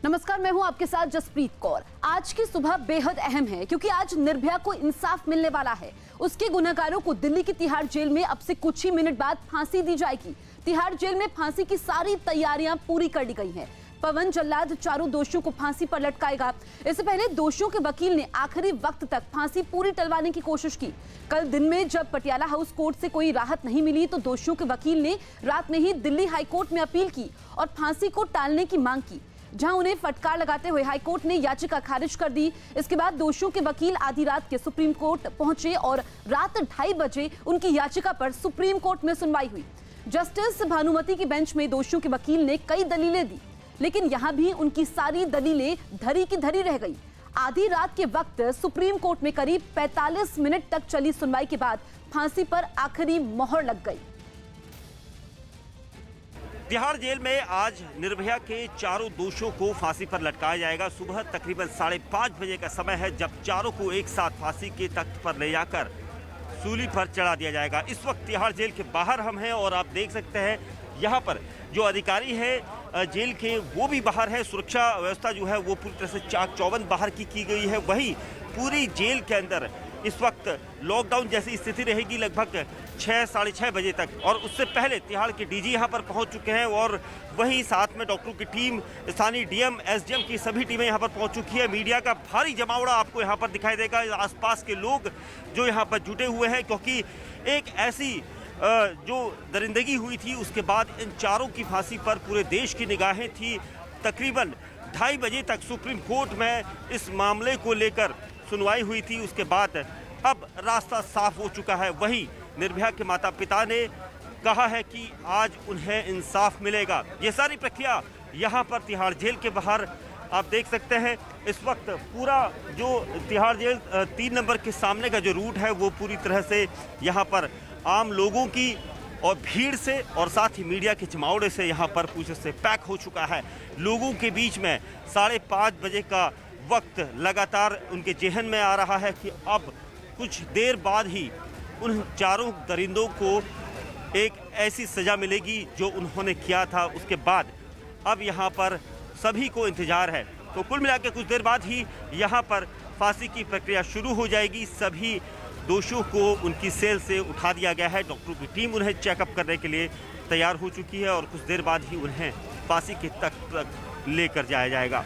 नमस्कार, मैं हूं आपके साथ जसप्रीत कौर। आज की सुबह बेहद अहम है क्योंकि आज निर्भया को इंसाफ मिलने वाला है। उसके गुनहगारों को दिल्ली की तिहाड़ जेल में अब से कुछ ही मिनट बाद फांसी दी जाएगी। तिहाड़ जेल में फांसी की सारी तैयारियां पूरी कर ली गई हैं। पवन जल्लाद चारों दोषियों को फांसी पर लटकाएगा। इससे पहले दोषियों के वकील ने आखिरी वक्त तक फांसी पूरी टलवाने की कोशिश की। कल दिन में जब पटियाला हाउस कोर्ट से कोई राहत नहीं मिली तो दोषियों के वकील ने रात में ही दिल्ली हाईकोर्ट में अपील की और फांसी को टालने की मांग की, जहां उन्हें फटकार लगाते हुए हाईकोर्ट ने याचिका खारिज कर दी। इसके बाद दोषियों के वकील आधी रात के सुप्रीम कोर्ट पहुंचे और रात 2:30 बजे उनकी याचिका पर सुप्रीम कोर्ट में सुनवाई हुई। जस्टिस भानुमति की बेंच में दोषियों के वकील ने कई दलीलें दी, लेकिन यहां भी उनकी सारी दलीलें धरी की धरी रह गई। आधी रात के वक्त सुप्रीम कोर्ट में करीब 45 मिनट तक चली सुनवाई के बाद फांसी पर आखिरी मोहर लग गई। तिहाड़ जेल में आज निर्भया के चारों दोषियों को फांसी पर लटकाया जाएगा। सुबह तकरीबन 5:30 बजे का समय है जब चारों को एक साथ फांसी के तख्त पर ले जाकर सूली पर चढ़ा दिया जाएगा। इस वक्त तिहाड़ जेल के बाहर हम हैं और आप देख सकते हैं यहाँ पर जो अधिकारी है जेल के वो भी बाहर है। सुरक्षा व्यवस्था जो है वो पूरी तरह से चाक चौबंद बाहर की गई है। वहीं पूरी जेल के अंदर इस वक्त लॉकडाउन जैसी स्थिति रहेगी लगभग 6 साढ़े 6 बजे तक। और उससे पहले तिहाड़ के डीजी यहाँ पर पहुँच चुके हैं और वहीं साथ में डॉक्टरों की टीम, स्थानीय डीएम, एसडीएम की सभी टीमें यहाँ पर पहुँच चुकी है। मीडिया का भारी जमावड़ा आपको यहाँ पर दिखाई देगा। आसपास के लोग जो यहाँ पर जुटे हुए हैं, क्योंकि एक ऐसी जो दरिंदगी हुई थी उसके बाद इन चारों की फांसी पर पूरे देश की निगाहें थी। तकरीबन 2:30 बजे तक सुप्रीम कोर्ट में इस मामले को लेकर सुनवाई हुई थी। उसके बाद अब रास्ता साफ हो चुका है। वहीं निर्भया के माता पिता ने कहा है कि आज उन्हें इंसाफ मिलेगा। ये सारी प्रक्रिया यहाँ पर तिहाड़ जेल के बाहर आप देख सकते हैं। इस वक्त पूरा जो तिहाड़ जेल 3 नंबर के सामने का जो रूट है वो पूरी तरह से यहाँ पर आम लोगों की और भीड़ से और साथ ही मीडिया के जमावड़े से यहाँ पर पूछे से पैक हो चुका है। लोगों के बीच में 5:30 बजे का वक्त लगातार उनके जेहन में आ रहा है कि अब कुछ देर बाद ही उन चारों दरिंदों को एक ऐसी सज़ा मिलेगी जो उन्होंने किया था। उसके बाद अब यहाँ पर सभी को इंतज़ार है। तो कुल मिला के कुछ देर बाद ही यहाँ पर फांसी की प्रक्रिया शुरू हो जाएगी। सभी दोषियों को उनकी सेल से उठा दिया गया है। डॉक्टरों की टीम उन्हें चेकअप करने के लिए तैयार हो चुकी है और कुछ देर बाद ही उन्हें फांसी के तख्त तक लेकर जाया जाएगा।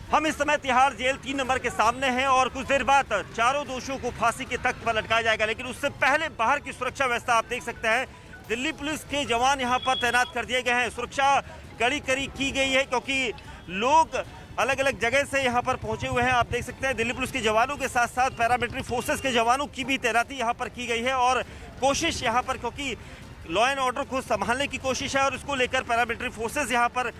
हम इस समय तिहाड़ जेल 3 नंबर के सामने हैं और कुछ देर बाद चारों दोषियों को फांसी के तख्त पर लटकाया जाएगा। लेकिन उससे पहले बाहर की सुरक्षा व्यवस्था आप देख सकते हैं। दिल्ली पुलिस के जवान यहाँ पर तैनात कर दिए गए हैं। सुरक्षा कड़ी की गई है क्योंकि लोग अलग अलग जगह से यहाँ पर पहुँचे हुए हैं। आप देख सकते हैं दिल्ली पुलिस के जवानों के साथ साथ पैरामिलिट्री फोर्सेस के जवानों की भी तैनाती यहाँ पर की गई है। और कोशिश यहाँ पर, क्योंकि लॉ एंड ऑर्डर को संभालने की कोशिश है और इसको लेकर पैरामिलिट्री फोर्सेस यहाँ पर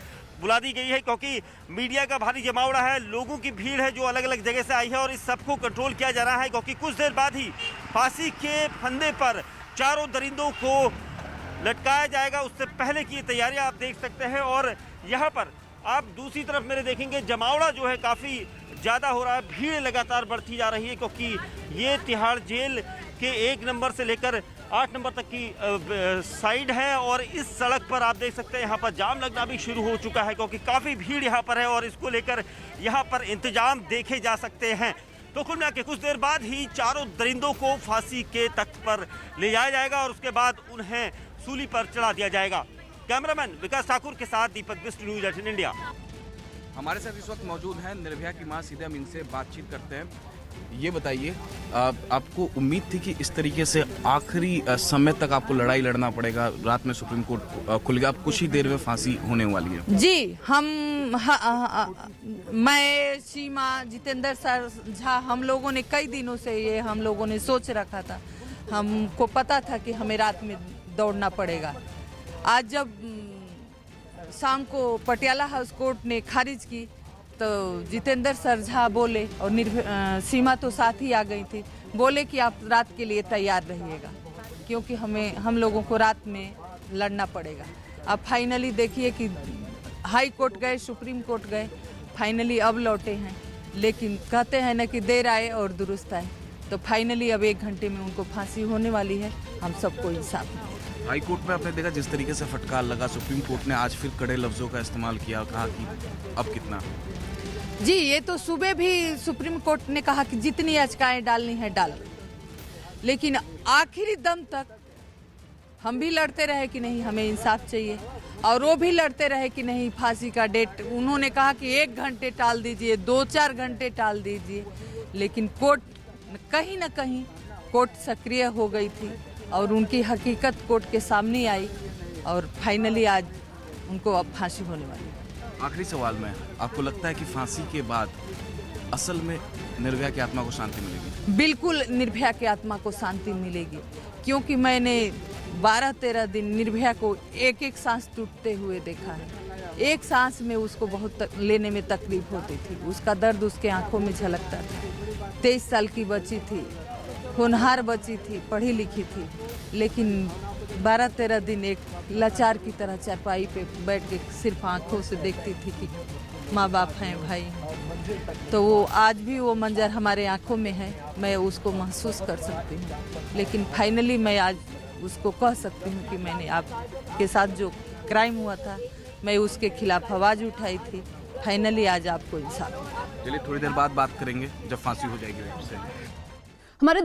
बुला दी गई है, क्योंकि मीडिया का भारी जमावड़ा है, लोगों की भीड़ है जो अलग अलग जगह से आई है और इस सबको कंट्रोल किया जा रहा है। क्योंकि कुछ देर बाद ही फांसी के फंदे पर चारों दरिंदों को लटकाया जाएगा। उससे पहले की तैयारियां आप देख सकते हैं। और यहाँ पर आप दूसरी तरफ मेरे देखेंगे जमावड़ा जो है काफ़ी ज़्यादा हो रहा है, भीड़ लगातार बढ़ती जा रही है, क्योंकि ये तिहाड़ जेल के 1 नंबर से लेकर 8 नंबर तक की साइड है। और इस सड़क पर आप देख सकते हैं यहाँ पर जाम लगना भी शुरू हो चुका है, क्योंकि काफ़ी भीड़ यहाँ पर है और इसको लेकर यहाँ पर इंतजाम देखे जा सकते हैं। तो कुल मिला के कुछ देर बाद ही चारों दरिंदों को फांसी के तख्त पर ले जाया जाएगा और उसके बाद उन्हें सूली पर चढ़ा दिया जाएगा। कैमरामैन विकास ठाकुर के साथ दीपक बिष्ट, न्यूज़ 18 इंडिया। हमारे साथ इस वक्त मौजूद हैं निर्भया की मां। सीधे हम इनसे बातचीत करते हैं। ये बताइए, आपको उम्मीद थी कि इस तरीके से आखिरी समय तक आपको लड़ाई लड़ना पड़ेगा? रात में सुप्रीम कोर्ट खुल गया, अब कुछ ही देर में फांसी होने वाली है। जी, मैं, सीमा, जितेंद्र सर झा, हम लोगों ने कई दिनों से ये हम लोगों ने सोच रखा था। हमको पता था कि हमें रात में दौड़ना पड़ेगा। आज जब शाम को पटियाला हाउस कोर्ट ने खारिज की तो जितेंद्र सर झा बोले और सीमा तो साथ ही आ गई थी, बोले कि आप रात के लिए तैयार रहिएगा क्योंकि हम लोगों को रात में लड़ना पड़ेगा। अब फाइनली देखिए कि हाई कोर्ट गए, सुप्रीम कोर्ट गए, फाइनली अब लौटे हैं। लेकिन कहते हैं ना कि देर आए और दुरुस्त आए, तो फाइनली अब 1 घंटे में उनको फांसी होने वाली है। हम सबको इंसाफ मिलेगा। हाई कोर्ट में आपने देखा जिस तरीके से फटकार लगा, सुप्रीम कोर्ट ने आज फिर कड़े लफ्जों का इस्तेमाल किया, कहा कि अब कितना। जी, ये तो सुबह भी सुप्रीम कोर्ट ने कहा कि जितनी याचिकाएं डालनी है डाल, लेकिन आखिरी दम तक हम भी लड़ते रहे कि नहीं हमें इंसाफ चाहिए, और वो भी लड़ते रहे कि नहीं फांसी का डेट। उन्होंने कहा कि 1 घंटे टाल दीजिए, 2-4 घंटे टाल दीजिए, लेकिन कोर्ट कहीं ना कहीं कोर्ट सक्रिय हो गई थी और उनकी हकीकत कोर्ट के सामने आई और फाइनली आज उनको अब फांसी होने वाली है। आखिरी सवाल में, आपको लगता है कि फांसी के बाद असल में निर्भया की आत्मा को शांति मिलेगी? बिल्कुल निर्भया की आत्मा को शांति मिलेगी, क्योंकि मैंने 12-13 दिन निर्भया को एक एक सांस टूटते हुए देखा है। एक सांस में उसको बहुत लेने में तकलीफ होती थी, उसका दर्द उसके आंखों में झलकता था। 23 साल की बच्ची थी, होनहार बच्ची थी, पढ़ी लिखी थी, लेकिन 12-13 दिन एक लाचार की तरह चारपाई पे बैठ के सिर्फ आंखों से देखती थी कि माँ बाप हैं, भाई हैं। तो वो आज भी वो मंजर हमारे आंखों में है, मैं उसको महसूस कर सकती हूँ। लेकिन फाइनली मैं आज उसको कह सकती हूँ कि मैंने आपके साथ जो क्राइम हुआ था, मैं उसके खिलाफ आवाज़ उठाई थी। फाइनली आज आपको इंसाफ। चलिए थोड़ी देर बाद बात करेंगे जब फांसी हो जाएगी। हमारे दो